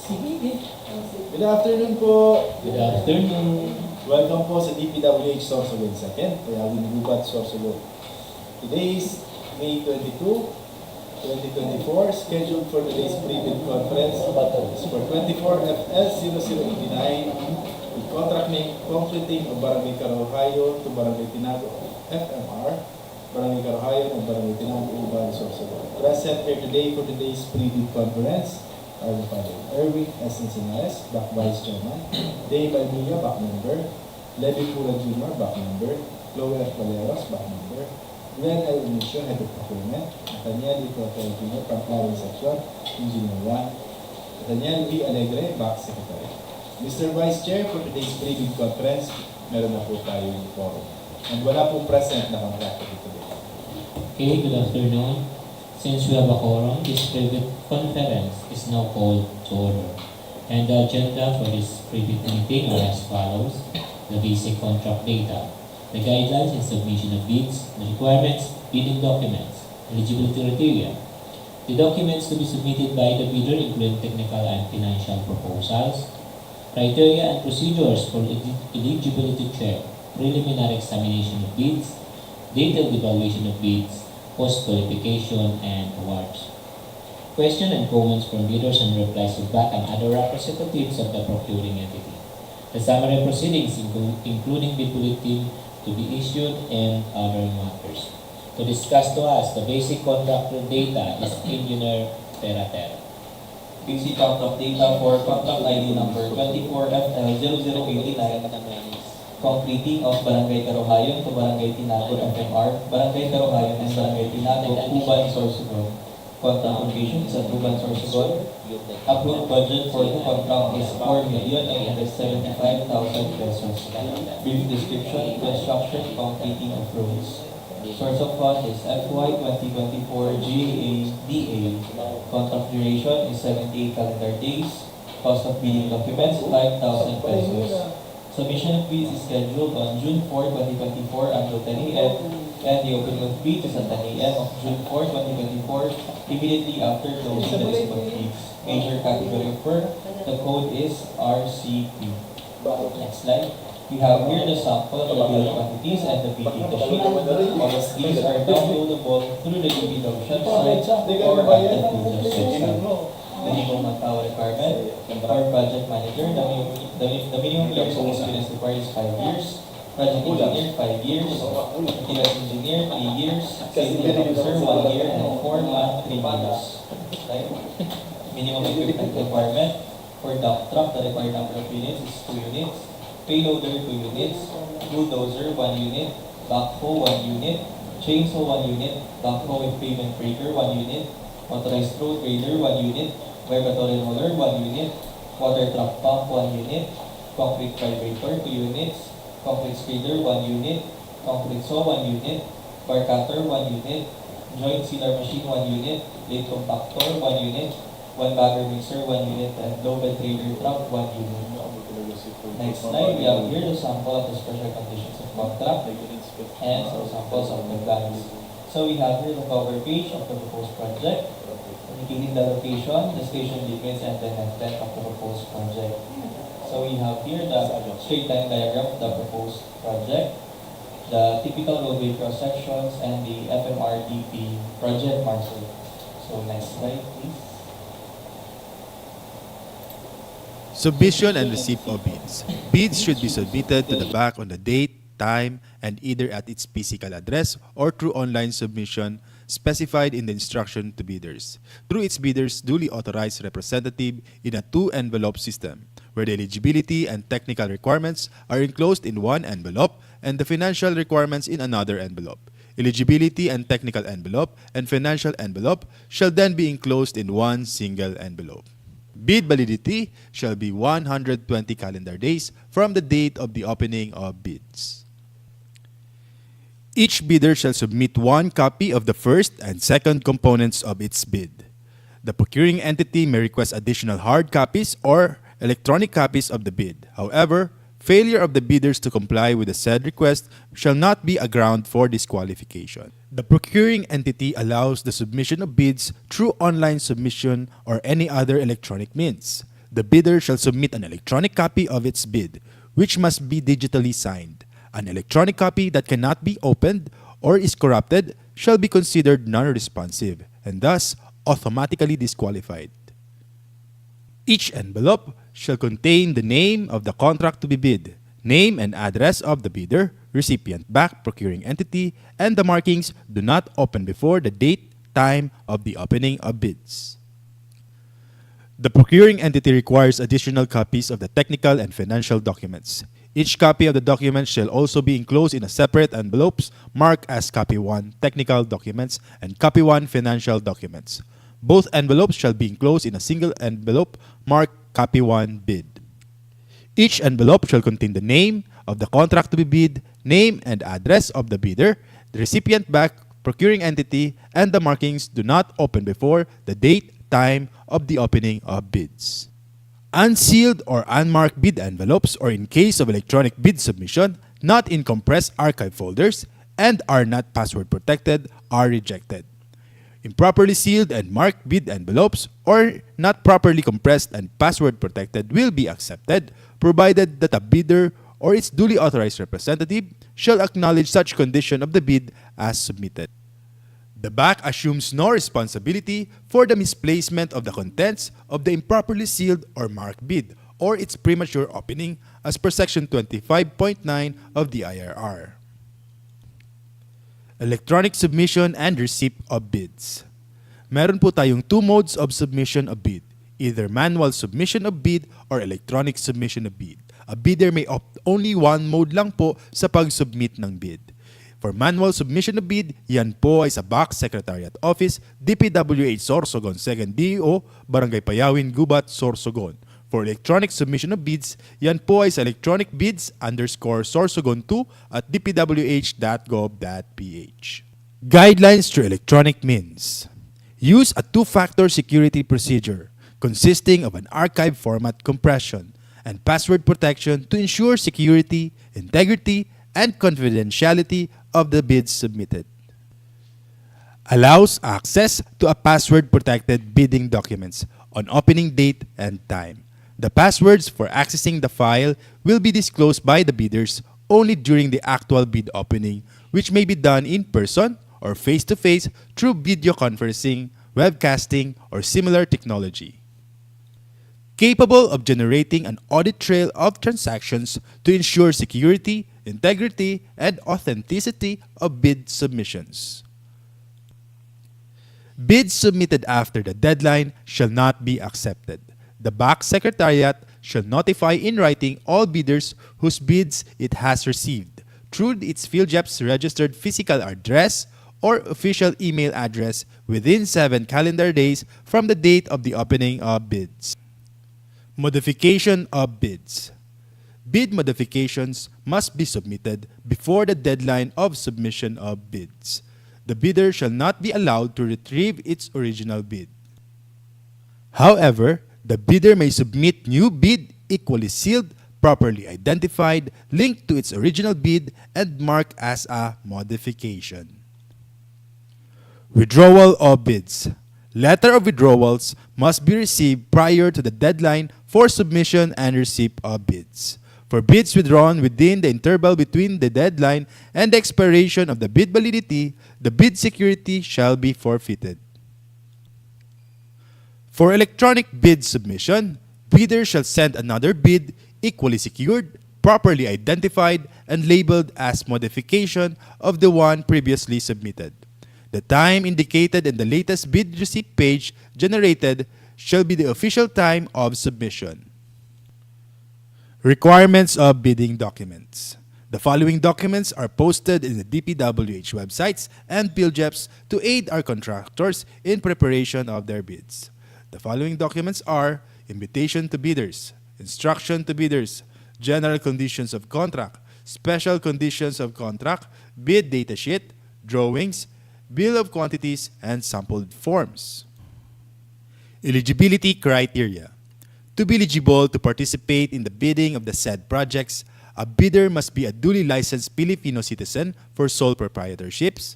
Good afternoon po. Good afternoon. Welcome po sa DPWH Sorsogon 2nd, Juban Sorsogon. Today is May 22, 2024. Scheduled for today's pre-bid conference is for 24FS0089 with contract name completing of Barangay Caruhayon to Barangay Tinago FMR, Barangay Caruhayon and Barangay Tinago, Juban, Sorsogon. Present here today for today's pre-bid conference are the following: Erwin S. Encinares, back vice chairman; Dave Almilla, back member; Levi Pura Jr., back member; Chloe F. Valeros, back member; Glenn L. Inicio, head of procurement; Nathaniel E. Cotero Jr., compliance section, engineer 1; Nathaniel E. Alegre, back secretary. Mr. Vice Chair, for today's pre-bid conference, meron na po tayo yung forum. And wala pong present na contractor today. Okay, good afternoon. Since we have a quorum, this private conference is now called to order. And the agenda for this private meeting are as follows: the basic contract data, the guidelines and submission of bids, the requirements, bidding documents, eligibility criteria, the documents to be submitted by the bidder including technical and financial proposals, criteria and procedures for eligibility check, preliminary examination of bids, detailed evaluation of bids, post-qualification, and awards. Question and comments from bidders and replies of BAC and other representatives of the procuring entity. The summary proceedings, including bid bulletin to be issued and other matters. To discuss to us the basic contractor data is Engineer Terra. Basic contract data for contract ID number 24FL0089, completing of Barangay Caruhayon to Barangay Tinago FMR, Barangay Caruhayon and Barangay Tinago, Juban, Sorsogon. Contract location is at Juban, Sorsogon. Approved budget for the contract is 4,875,000 pesos. Brief description: construction, completing of roads. Source of fund is FY 2024 GADA. Contract duration is 78 calendar days. Cost of bidding documents 5,000 pesos. Submission of bids is scheduled on June 4, 2024 until 10 a.m. and the opening of bids is at 10 a.m. of June 4, 2024, immediately after closing the list of bids. Major category of work, the code is RCP. Next slide. We have here the sample of the bill quantities and the bid data sheet. All of these are downloadable through the DPWH site or at the DPWH website. The minimum manpower requirement for project manager, the minimum years of experience required is 5 years. Project engineer, 5 years. Maintenance engineer, 3 years. Safety officer, 1 year. And foreman, 3 years. Right? Minimum equipment requirement for dump truck, the required number of units is 2 units. Payloader, 2 units. Bulldozer, 1 unit. Backhoe, 1 unit. Chainsaw, 1 unit. Backhoe with pavement breaker, 1 unit. Motorized road grader, 1 unit. Vibratory roller, 1 unit. Water truck pump, 1 unit. Concrete vibrator, 2 units. Concrete spreader, 1 unit. Concrete saw, 1 unit. Bar cutter, 1 unit. Joint sealer machine, 1 unit. Blade compactor, 1 unit. 1 bagger mixer, 1 unit. And low bed trader truck, 1 unit. Next slide, we have here the sample of the special conditions of contract and some samples of the plans. So we have here the cover page of the proposed project, indicating the location, the station limits, and the extent of the proposed project. So we have here the straight line diagram of the proposed project, the typical roadway cross sections, and the FMRDP project parcel. So next slide, please. Submission and receipt of bids. Bids should be submitted to the BAC on the date, time, and either at its physical address or through online submission specified in the instruction to bidders, through its bidders' duly authorized representative in a 2-envelope system, where the eligibility and technical requirements are enclosed in one envelope and the financial requirements in another envelope. Eligibility and technical envelope and financial envelope shall then be enclosed in one single envelope. Bid validity shall be 120 calendar days from the date of the opening of bids. Each bidder shall submit one copy of the first and second components of its bid. The procuring entity may request additional hard copies or electronic copies of the bid. However, failure of the bidders to comply with the said request shall not be a ground for disqualification. The procuring entity allows the submission of bids through online submission or any other electronic means. The bidder shall submit an electronic copy of its bid, which must be digitally signed. An electronic copy that cannot be opened or is corrupted shall be considered non-responsive and thus automatically disqualified. Each envelope shall contain the name of the contract to be bid, name and address of the bidder, recipient back, procuring entity, and the markings "Do not open" before the date, time of the opening of bids. The procuring entity requires additional copies of the technical and financial documents. Each copy of the document shall also be enclosed in a separate envelopes marked as Copy 1 Technical Documents and Copy 1 Financial Documents. Both envelopes shall be enclosed in a single envelope marked Copy 1 Bid. Each envelope shall contain the name of the contract to be bid, name and address of the bidder, the recipient back, procuring entity, and the markings "Do not open" before the date, time of the opening of bids. Unsealed or unmarked bid envelopes, or in case of electronic bid submission, not in compressed archive folders and are not password protected, are rejected. Improperly sealed and marked bid envelopes, or not properly compressed and password protected, will be accepted, provided that a bidder or its duly authorized representative shall acknowledge such condition of the bid as submitted. The BAC assumes no responsibility for the misplacement of the contents of the improperly sealed or marked bid or its premature opening as per Section 25.9 of the IRR. Electronic submission and receipt of bids. Meron po tayong two modes of submission of bid, either manual submission of bid or electronic submission of bid. A bidder may opt only one mode lang po sa pag-submit ng bid. For manual submission of bid, yan po ay sa Box Secretariat Office, DPWH Sorsogon, 2nd DO, Barangay Payawin, Gubat, Sorsogon. For electronic submission of bids, yan po ay sa electronic bids_Sorsogon2 at dpwh.gov.ph. Guidelines through electronic means. Use a two-factor security procedure consisting of an archive format compression and password protection to ensure security, integrity, and confidentiality of the bids submitted. Allows access to a password-protected bidding documents on opening date and time. The passwords for accessing the file will be disclosed by the bidders only during the actual bid opening, which may be done in person or face-to-face through video conferencing, webcasting, or similar technology. Capable of generating an audit trail of transactions to ensure security, integrity, and authenticity of bid submissions. Bids submitted after the deadline shall not be accepted. The BAC Secretariat shall notify in writing all bidders whose bids it has received through its PhilJEP's registered physical address or official email address within 7 calendar days from the date of the opening of bids. Modification of bids. Bid modifications must be submitted before the deadline of submission of bids. The bidder shall not be allowed to retrieve its original bid. However, the bidder may submit new bid equally sealed, properly identified, linked to its original bid, and marked as a modification. Withdrawal of bids. Letter of withdrawals must be received prior to the deadline for submission and receipt of bids. For bids withdrawn within the interval between the deadline and the expiration of the bid validity, the bid security shall be forfeited. For electronic bid submission, bidder shall send another bid equally secured, properly identified, and labeled as modification of the one previously submitted. The time indicated in the latest bid receipt page generated shall be the official time of submission. Requirements of bidding documents. The following documents are posted in the DPWH websites and PhilJEPs to aid our contractors in preparation of their bids. The following documents are invitation to bidders, instruction to bidders, general conditions of contract, special conditions of contract, bid datasheet, drawings, bill of quantities, and sampled forms. Eligibility criteria. To be eligible to participate in the bidding of the said projects, a bidder must be a duly licensed Filipino citizen for sole proprietorships,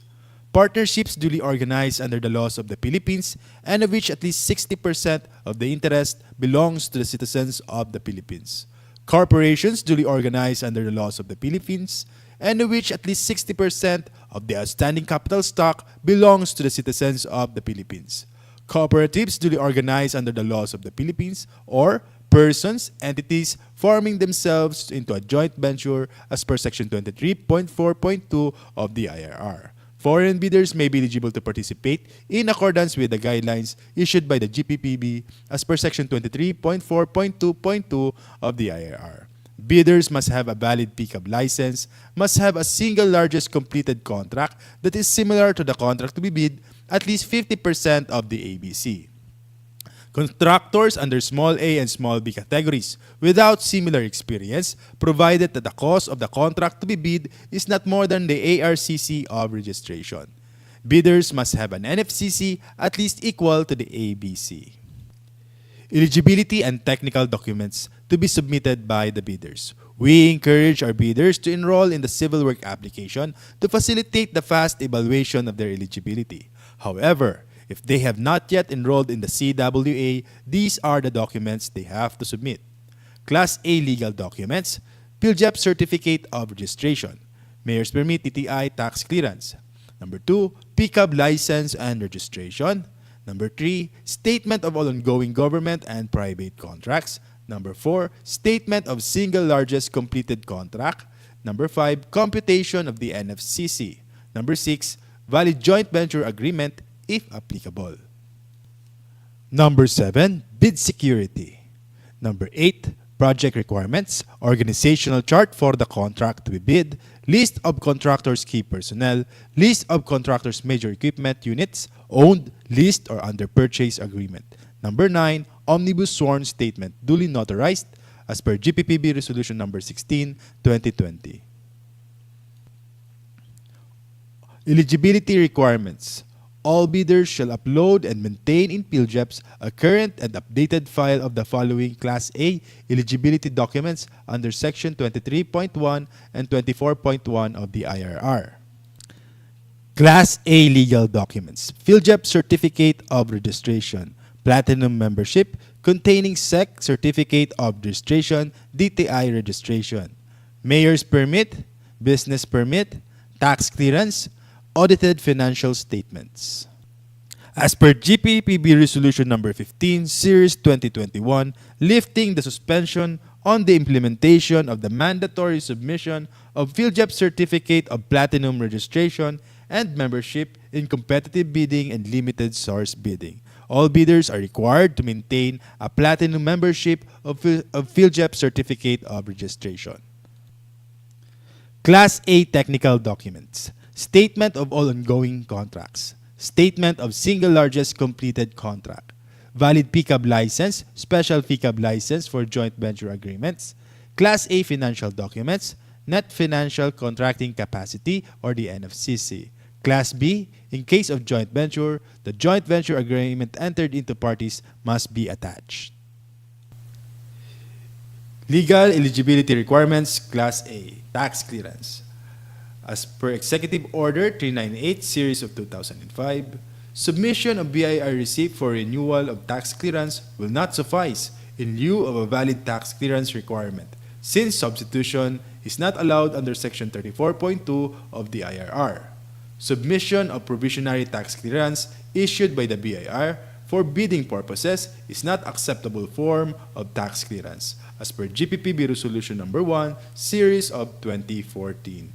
partnerships duly organized under the laws of the Philippines and of which at least 60% of the interest belongs to the citizens of the Philippines. Corporations duly organized under the laws of the Philippines and of which at least 60% of the outstanding capital stock belongs to the citizens of the Philippines. Cooperatives duly organized under the laws of the Philippines, or persons, entities forming themselves into a joint venture as per Section 23.4.2 of the IRR. Foreign bidders may be eligible to participate in accordance with the guidelines issued by the GPPB as per Section 23.4.2.2 of the IRR. Bidders must have a valid pickup license, must have a single largest completed contract that is similar to the contract to be bid, at least 50% of the ABC. Contractors under small a and small b categories without similar experience, provided that the cost of the contract to be bid is not more than the ARCC of registration. Bidders must have an NFCC at least equal to the ABC. Eligibility and technical documents to be submitted by the bidders. We encourage our bidders to enroll in the civil work application to facilitate the fast evaluation of their eligibility. However, if they have not yet enrolled in the CWA, these are the documents they have to submit. Class A legal documents, PhilJEP Certificate of Registration, Mayor's Permit TTI Tax Clearance. Number 2, Pickup License and Registration. Number 3, Statement of all ongoing government and private contracts. Number 4, Statement of single largest completed contract. Number 5, Computation of the NFCC. Number 6, Valid joint venture agreement if applicable. Number 7, bid security. Number 8, project requirements, organizational chart for the contract to be bid, list of contractors' key personnel, list of contractors' major equipment units, owned, leased, or under purchase agreement. Number 9, omnibus sworn statement duly notarized as per GPPB Resolution Number 16, 2020. Eligibility requirements. All bidders shall upload and maintain in PhilJEPs a current and updated file of the following Class A eligibility documents under Section 23.1 and 24.1 of the IRR. Class A legal documents. PhilJEP Certificate of Registration, Platinum Membership, containing SEC Certificate of Registration, DTI Registration, Mayor's Permit, Business Permit, Tax Clearance, Audited Financial Statements. As per GPPB Resolution Number 15, Series 2021, lifting the suspension on the implementation of the mandatory submission of PhilJEP Certificate of Platinum Registration and Membership in competitive bidding and limited source bidding. All bidders are required to maintain a Platinum membership of PhilJEP Certificate of Registration. Class A technical documents. Statement of all ongoing contracts. Statement of single largest completed contract. Valid pickup license, special pickup license for joint venture agreements. Class A financial documents. Net financial contracting capacity or the NFCC. Class B, in case of joint venture, the joint venture agreement entered into parties must be attached. Legal eligibility requirements. Class A, tax clearance. As per Executive Order 398, Series of 2005, submission of BIR receipt for renewal of tax clearance will not suffice in lieu of a valid tax clearance requirement, since substitution is not allowed under Section 34.2 of the IRR. Submission of provisionary tax clearance issued by the BIR for bidding purposes is not acceptable form of tax clearance, as per GPPB Resolution Number 1, Series of 2014.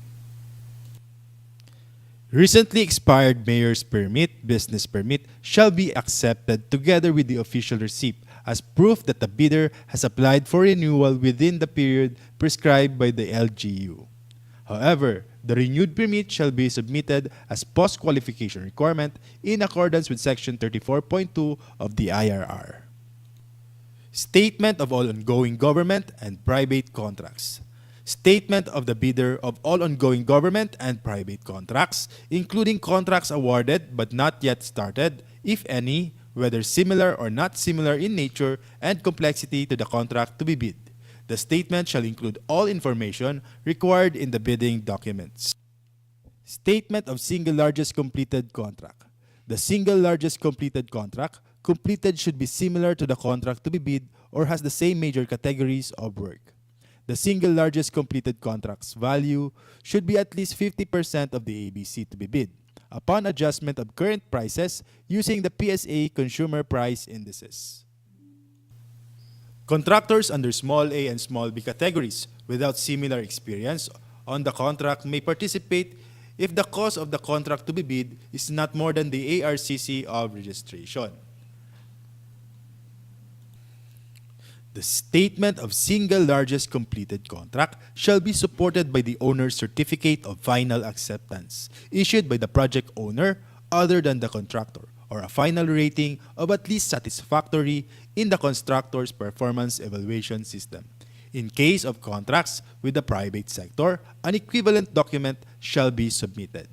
Recently expired Mayor's Permit, Business Permit shall be accepted together with the official receipt as proof that the bidder has applied for renewal within the period prescribed by the LGU. However, the renewed permit shall be submitted as post-qualification requirement in accordance with Section 34.2 of the IRR. Statement of all ongoing government and private contracts. Statement of the bidder of all ongoing government and private contracts, including contracts awarded but not yet started, if any, whether similar or not similar in nature and complexity to the contract to be bid. The statement shall include all information required in the bidding documents. Statement of single largest completed contract. The single largest completed contract completed should be similar to the contract to be bid or has the same major categories of work. The single largest completed contract's value should be at least 50% of the ABC to be bid, upon adjustment of current prices using the PSA Consumer Price Indices. Contractors under small a and small b categories without similar experience on the contract may participate if the cost of the contract to be bid is not more than the ARCC of registration. The statement of single largest completed contract shall be supported by the owner's certificate of final acceptance, issued by the project owner other than the contractor, or a final rating of at least satisfactory in the constructor's performance evaluation system. In case of contracts with the private sector, an equivalent document shall be submitted.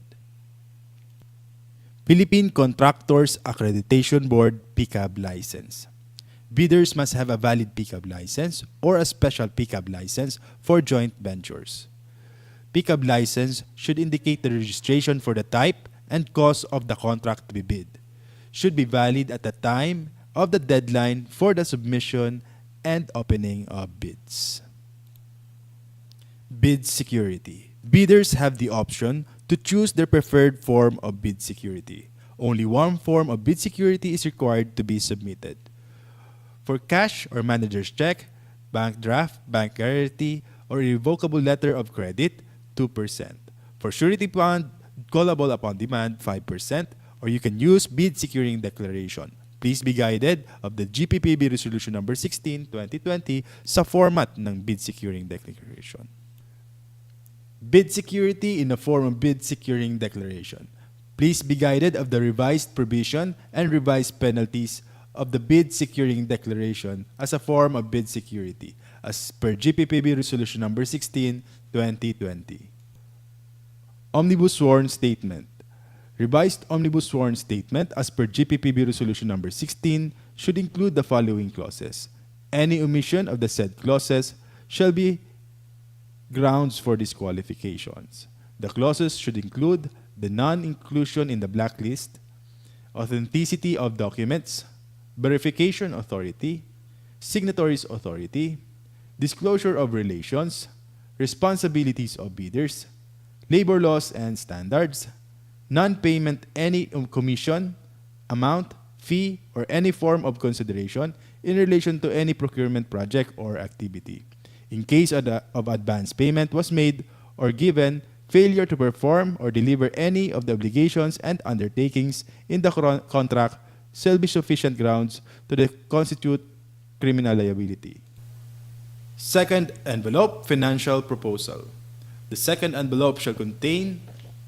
Philippine Contractors Accreditation Board PCAB license. Bidders must have a valid PCAB license or a special PCAB license for joint ventures. PCAB license should indicate the registration for the type and cost of the contract to be bid. Should be valid at the time of the deadline for the submission and opening of bids. Bid security. Bidders have the option to choose their preferred form of bid security. Only one form of bid security is required to be submitted. For cash or manager's check, bank draft, bank guarantee, or irrevocable letter of credit, 2%. For surety bond, callable upon demand, 5%, or you can use bid securing declaration. Please be guided of the GPPB Resolution Number 16, 2020 sa format ng bid securing declaration. Bid security in the form of bid securing declaration. Please be guided of the revised provision and revised penalties of the bid securing declaration as a form of bid security as per GPPB Resolution Number 16, 2020. Omnibus Sworn Statement. Revised Omnibus Sworn Statement as per GPPB Resolution Number 16 should include the following clauses. Any omission of the said clauses shall be grounds for disqualifications. The clauses should include the non-inclusion in the blacklist, authenticity of documents, verification authority, signatories authority, disclosure of relations, responsibilities of bidders, labor laws and standards, non-payment any commission, amount, fee, or any form of consideration in relation to any procurement project or activity. In case of advance payment was made or given, failure to perform or deliver any of the obligations and undertakings in the contract shall be sufficient grounds to constitute criminal liability. Second envelope, financial proposal. The second envelope shall contain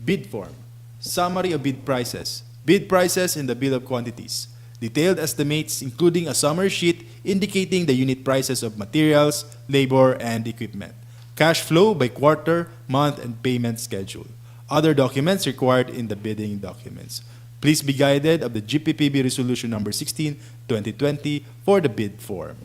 bid form, summary of bid prices in the bill of quantities, detailed estimates including a summary sheet indicating the unit prices of materials, labor, and equipment, cash flow by quarter, month, and payment schedule, other documents required in the bidding documents. Please be guided of the GPPB Resolution Number 16, 2020 for the bid form.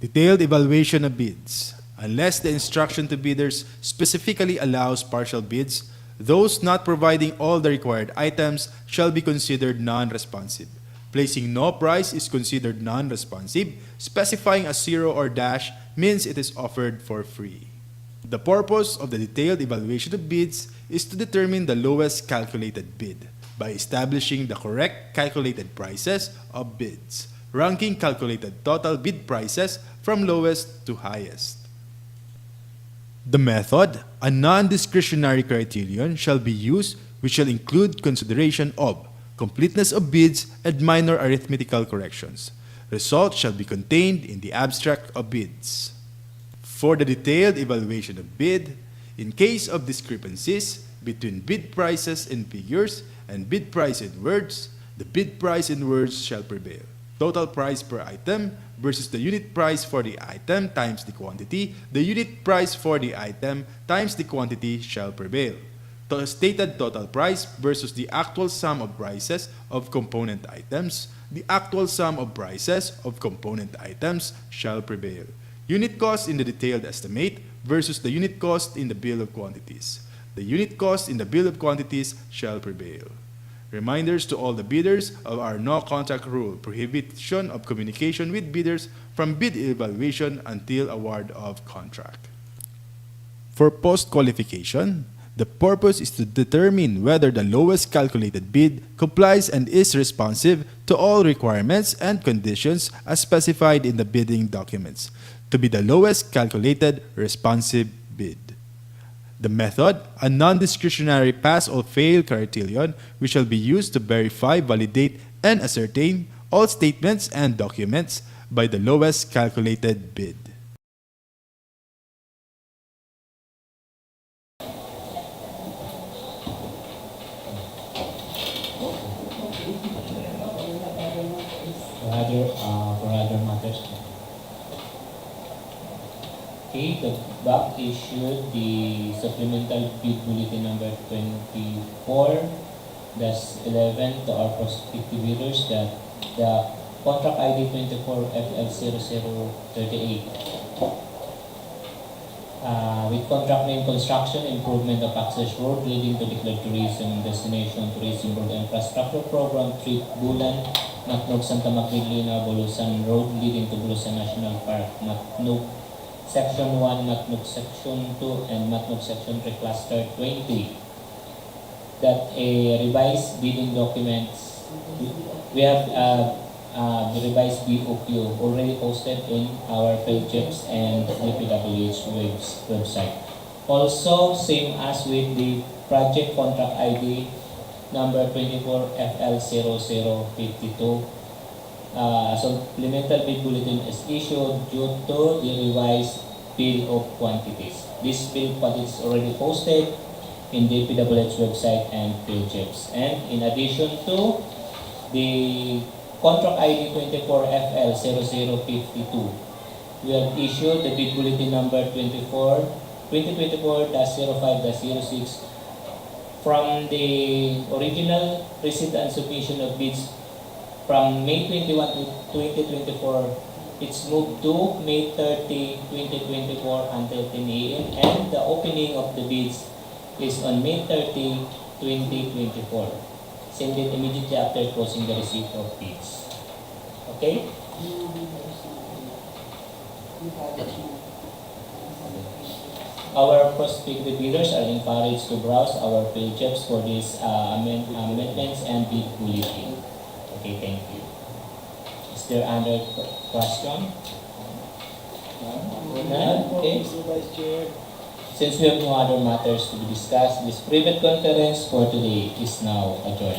Detailed evaluation of bids. Unless the instruction to bidders specifically allows partial bids, those not providing all the required items shall be considered non-responsive. Placing no price is considered non-responsive. Specifying a zero or dash means it is offered for free. The purpose of the detailed evaluation of bids is to determine the lowest calculated bid by establishing the correct calculated prices of bids, ranking calculated total bid prices from lowest to highest. The method, a non-discretionary criterion, shall be used which shall include consideration of completeness of bids and minor arithmetical corrections. Results shall be contained in the abstract of bids. For the detailed evaluation of bid, in case of discrepancies between bid prices in figures and bid price in words, the bid price in words shall prevail. Total price per item versus the unit price for the item times the quantity, the unit price for the item times the quantity shall prevail. The stated total price versus the actual sum of prices of component items, the actual sum of prices of component items shall prevail. Unit cost in the detailed estimate versus the unit cost in the bill of quantities. The unit cost in the bill of quantities shall prevail. Reminders to all the bidders of our no-contact rule, prohibition of communication with bidders from bid evaluation until award of contract. For post-qualification, the purpose is to determine whether the lowest calculated bid complies and is responsive to all requirements and conditions as specified in the bidding documents, to be the lowest calculated responsive bid. The method, a non-discretionary pass or fail criterion, which shall be used to verify, validate, and ascertain all statements and documents by the lowest calculated bid. For other matters. Okay, the BAC issued the supplemental bid bulletin number 24-11 to our prospective bidders that the contract ID 24FL0038 with contract name construction improvement of access road leading to declared tourism destination tourism road infrastructure program trip Bulan Matnog Santa Magdalena Bulusan Road leading to Bulusan National Park Matnog Section 1, Matnog Section 2, and Matnog Section 3 Cluster 20 that a revised bidding documents we have the revised BOQ already posted in our pages and DPWH website. Also, same as with the project contract ID number 24FL0052. Supplemental bid bulletin is issued due to the revised bill of quantities. This bill of quantities is already posted in the DPWH website and pages. And in addition to the contract ID 24FL0052, we have issued the bid bulletin number 2024-05-06 from the original receipt and submission of bids from May 21 to 2024. It's moved to May 30, 2024 until 10 a.m. and the opening of the bids is on May 30, 2024. Send it immediately after closing the receipt of bids. Okay? Our prospective bidders are encouraged to browse our pages for these amendments and bid bulletin. Okay, thank you. Is there other question? None? Okay. Since we have no other matters to be discussed, this private conference for today is now adjourned.